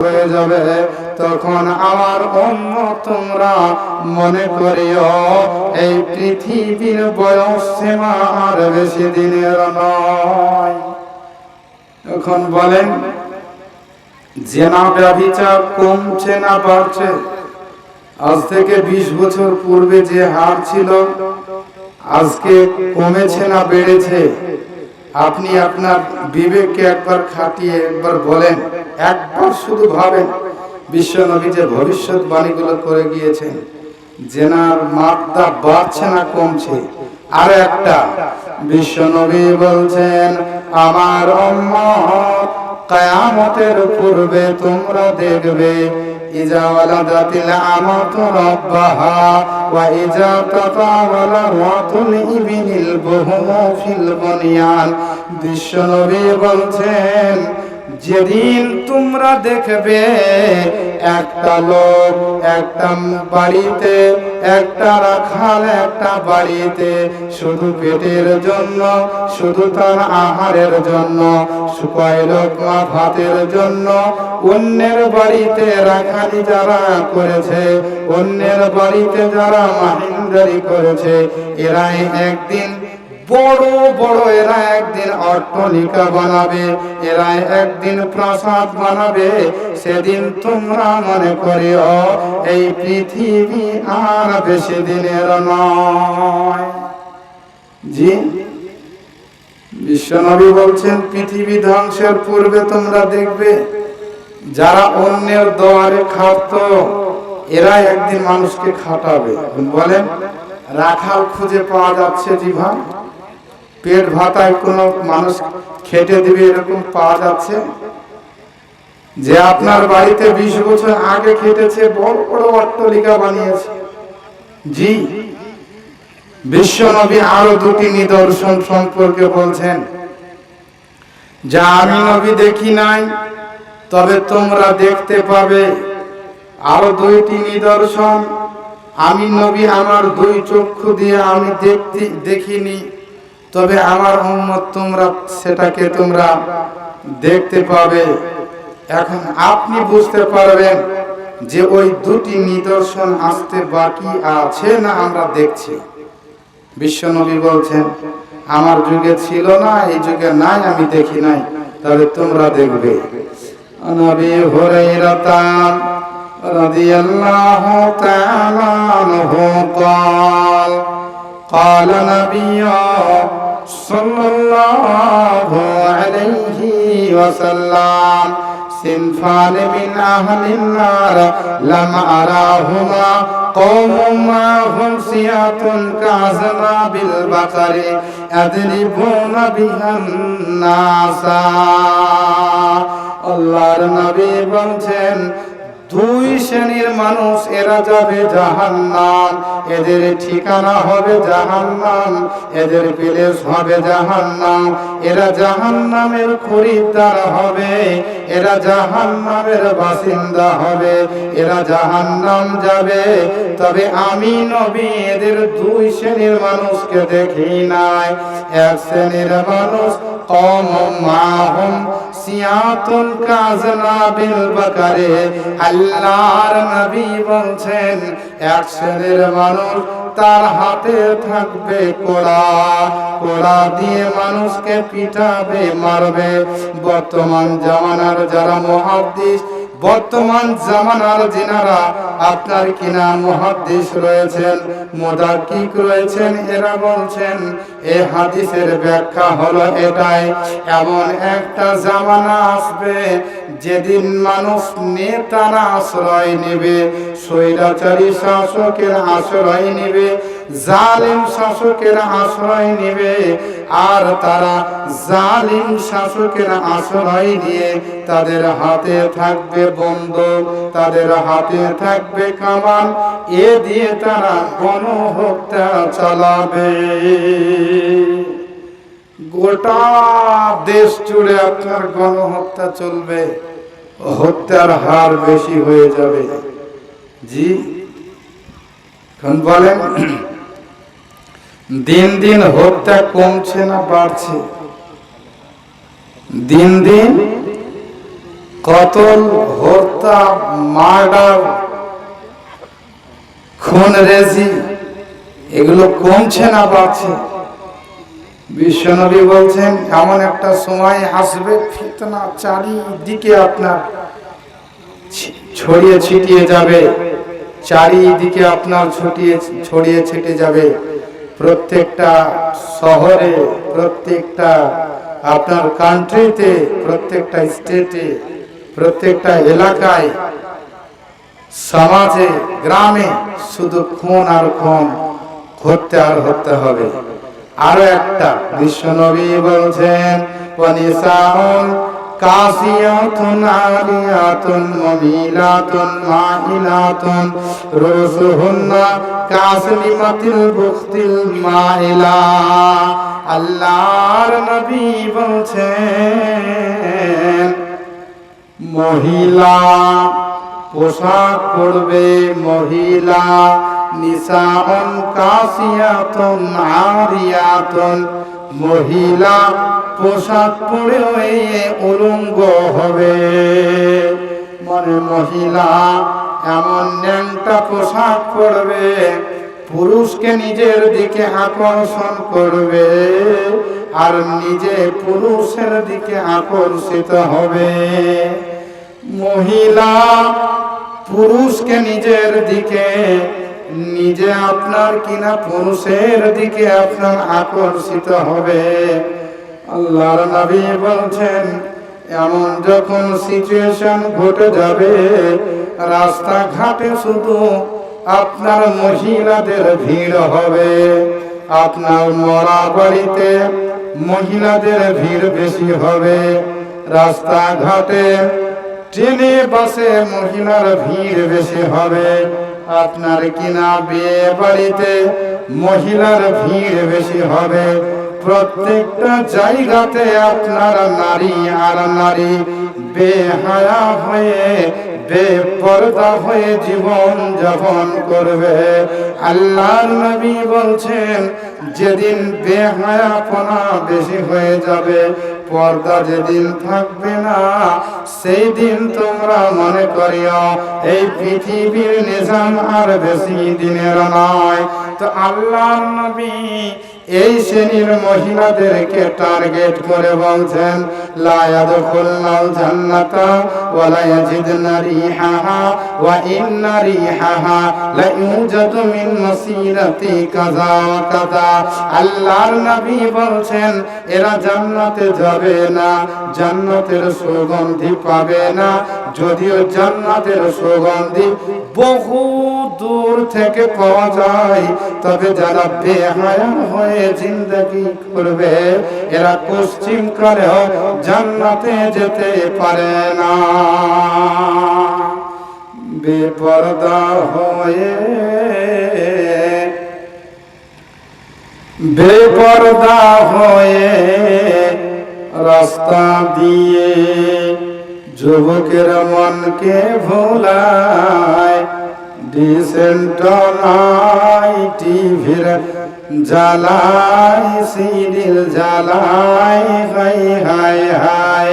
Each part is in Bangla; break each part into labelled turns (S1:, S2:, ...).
S1: হয়ে যাবে, তখন আমার উম্মত তোমরা মনে করিও এই পৃথিবীর বয়স সীমা আর বেশি দিনের নয়। এখন বলেন, জেনা ব্যভিচার কমছে না বাড়ছে? আজ থেকে 20 বছর পূর্বে যে হার ছিল আজকে কমেছে না বেড়েছে? আপনি আপনার বিবেককে একবার খাটিয়ে একবার বলেন, একবার শুধু ভাবেন। বিশ্বনবী যে ভবিষ্যৎবাণীগুলো করে গিয়েছেন, জেনার মাত্রা বাড়ছে না কমছে? আর একটা বিশ্বনবী বলছেন, আমার উম্মত কিয়ামতের পূর্বে তোমরা দেখবে ইজা ওয়ালাদাতিল আমাতু রাব্বাহা ওয়া ইজা তাতাওয়ালা রাতুল ইবিনিল বুহুমু ফিল বুনিয়ান। বিশ্বনবী বলছেন, যেদিন তোমরা দেখবে একটা লোক একটা বাড়িতে, একটা রাখাল একটা বাড়িতে শুধু পেটের জন্য, শুধু তার আহারের জন্য, কয় লোকমা ভাতের জন্য অন্যের বাড়িতে রাখালি যারা করেছে, অন্যের বাড়িতে যারা মাহিন্দারি করেছে, এরাই একদিন বড় বড়, এরা একদিন অট্টালিকা বানাবে, এরা একদিন প্রাসাদ বানাবে। সেদিন তোমরা মনে করিও এই পৃথিবী আর বেশি দিনের নয়। জি, বিশ্বনবী বলছেন, পৃথিবী ধ্বংসের পূর্বে তোমরা দেখবে যারা অন্যের দোয়ারে খাটতো এরা একদিন মানুষকে খাটাবে। বলেন, রাখাল খুঁজে পাওয়া যাচ্ছে? জি ভাই, পেট ভাতায় কোনো মানুষ খেটে দিবে এরকম পাওয়া যাচ্ছে? যে আপনার বাড়িতে 20 বছর আগে খেটেছে, বড় বড় অট্টালিকা বানিয়েছে। জি, বিশ্বনবী আরো দুটি নিদর্শন সম্পর্কে বলছেন, যা আমি নবী দেখি নাই, তবে তোমরা দেখতে পাবে। আরো দুইটি নিদর্শন আমি নবী আমার 2 চক্ষু দিয়ে আমি দেখিনি, তবে আমার উম্মত তোমরা সেটাকে তোমরা দেখতে পাবে। এখন আপনি বুঝতে পারবেন যে ওই দুটি নিদর্শন আসতে বাকি আছে না আমরা দেখছি। বিশ্বনবী বলছেন, আমার যুগে ছিল না, এই যুগে নাই, আমি দেখি নাই, তবে তোমরা দেখবে। নবী হুরায়রা রাদিয়াল্লাহু তাআলা আনহু قال قال نبي صلى الله عليه وسلم صنفان من أهل النار لم أراهما قوم معهم سياط كأذناب البقر يضربون بها الناس। আল্লাহর নবী বলছেন, 2 শ্রেণীর মানুষ এরা যাবে জাহান্নাম, এদের ঠিকানা হবে জাহান্নাম, এদের প্লেস হবে জাহান্নাম, এরা জাহান্নামের খরিদ্দার হবে, এরা জাহান্নামের বাসিন্দা হবে, এরা জাহান্নাম যাবে। তবে আমি নবী এদের 2 শ্রেণীর মানুষকে দেখি নাই। এক শ্রেণীর মানুষ কওম মাহুম সিয়াতুন কাযনাবিল বাকারে। আল্লাহর নবী বলছেন, এক শ্রেণীর মানুষ তার হাতে থাকবে কোড়া, কোড়া দিয়ে মানুষকে পিটাবে, মারবে। বর্তমান জামানার যারা মুহাদ্দিস, বর্তমান জামানার যিনারা আপনার কিনা মুহাদ্দিস রয়েছেন, মুদাক্কিক রয়েছেন, এরা বলছেন এই হাদিসের ব্যাখ্যা হলো এটাই, এমন একটা জামানা আসবে যেদিন মানুষ নেতারা আশ্রয় নেবে, স্বৈরাচারী শাসকের আশ্রয় নেবে, জালিম শাসকের আশ্রয় নেবে। আর তারা জালিম শাসকের আশ্রয় নিয়ে তাদের হাতে থাকবে বন্দুক, তাদের হাতে থাকবে কামান, এ দিয়ে তারা গণহত্যা চালাবে। গোটা দেশ জুড়ে আপনার গণহত্যা চলবে, হত্যার হার বেশি হয়ে যাবে। জি, এখন বলেন, দিন দিন হত্যা কমছে না বাড়ছে? দিন দিন কতল হত্যা হত্যা, মার্ডার, খুন রেজি এগুলো কমছে না বাড়ছে? বিশ্বনবী বলছেন এমন একটা সময় আসবে ফিতনা চারিদিকে আপনার ছড়িয়ে ছিটিয়ে যাবে, চারিদিকে আপনার ছড়িয়ে ছিটিয়ে যাবে। প্রত্যেকটা শহরে, প্রত্যেকটা আপনার কান্ট্রিতে, প্রত্যেকটা স্টেটে, প্রত্যেকটা এলাকায়, সমাজে, গ্রামে শুধু খুন আর খুন, হত্যা আর হত্যা হবে। আরো একটা বিশ্বনবী বলছেন ওয়ানিসাউন কাসিয়াতুন আরিয়াতুন মুমিলাতুন মাইলাতুন রুসুহুন্না কাসলিমাতিল বুখতিল মাইলা। আল্লাহর নবী বলছেন মহিলা পোশাক পরবে, মহিলা নিসাউন কাসিয়াতুন আরিয়াতুন, মহিলা পোশাক পরে উলঙ্গ হবে। মানে মহিলা এমন ন্যাংটা পোশাক পরবে পুরুষকে নিজের দিকে আকর্ষণ করবে আর নিজে পুরুষের দিকে আকর্ষিত হবে। মহিলা পুরুষকে নিজের দিকে, নিজে আপনার কিনা পুরুষের দিকে আপনার আকর্ষিত হবে। আল্লাহর নবী বলছেন এমন যখন সিচুয়েশন ঘটে যাবে রাস্তাঘাটে শুধু আপনার মহিলাদের ভিড় হবে, আপনার মরা বাড়িতে মহিলাদের ভিড় বেশি হবে, রাস্তাঘাটে ট্রেনে বাসে মহিলার ভিড় বেশি হবে, আপনার কিনা বিয়ে বাড়িতে মহিলার ভিড় বেশি হবে। প্রত্যেকটা জায়গাতে আপনার নারী আর নারী বেহায়া হয়ে, বেপরদা হয়ে জীবন যাপন করবে। আল্লাহর নবী বলছেন যেদিন বেহায়াপনা বেশি হয়ে যাবে, পর্দা যেদিন থাকবে না, সেই দিন তোমরা মনে করিও এই পৃথিবীর নিজাম আর বেশি দিনের নয়। তো আল্লাহর নবী এই শ্রেণীর মহিলাদেরকে টার্গেট করে বলছেন লা ইয়াদখুলনাল জান্নাতা ওয়া লা ইয়াজিদনা রিহাহা ওয়া ইন্না রিহাহা লা ইউজাদু মিন মাসিরাতি কাযা ওয়া কাযা। আল্লাহর নবী বলছেন এরা জান্নাতে যাবে না, জান্নাতের সুগন্ধি পাবে না। যদিও জান্নাতের সুগন্ধি বহু দূর থেকে পাওয়া যায়, তবে যারা বেহায়া হয়ে জিন্দেগি করবে এরা পশ্চিম কালেও জান্নাতে যেতে পারে না। বেপরদা হয়ে, বেপরদা হয়ে রাস্তা দিয়ে যুবকের মনকে ভোলায়, ডিসেন্ট নাই টিভির জ্বালায়, সিডিল জ্বালায়, হাই হাই হাই।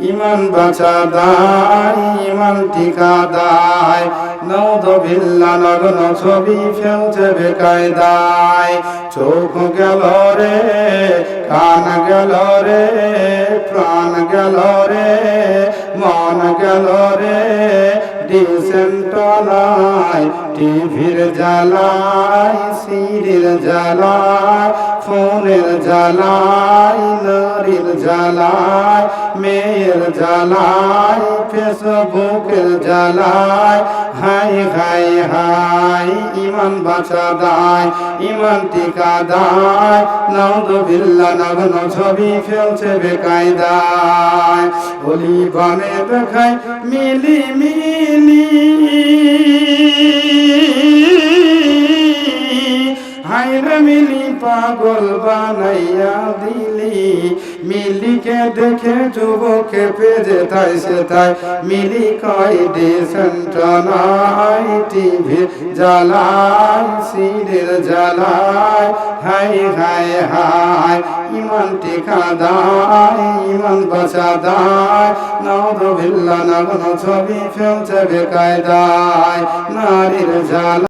S1: ইমান বাঁচা দায়, ইমান টিকা দায়, নাউযুবিল্লাহ নগ্ন ছবি ফেলছে বেকায়দায়। চোখ গেল রে, কান গেল রে, প্রাণ গেল রে, মন গেল রে, ডিসেন্ট নাই টিভির জ্বালায়, সিডির জ্বালায়, ফোনের জ্বালায়, নারীর জ্বালায়, মেয়ের জ্বালায়, ফেসবুকের জ্বালায়, হাই হাই হাই। ইমান বাঁচা দায়, ইমান টিকা দায়, নাউযুবিল্লাহ নগ্ন ছবি ফেলছে বেকায়দায়। অলি বনে দেখায় মিলি মিলি, হাই রে মিলি পাগল বানাইয়া দিলি। মিলিকে দেখে যুবকে পেজে তাই সে তাই মিলি কয় ডিসেন্ট নাই, টিভি জ্বালায় সিরের জ্বালায়, হাই হাই হাই ইমান টিকা দায়, ইমান বাঁচা দায়, নাউযুবিল্লাহ নগ্ন ছবি ফেলছে বেকায়দায়, নারীর জ্বালা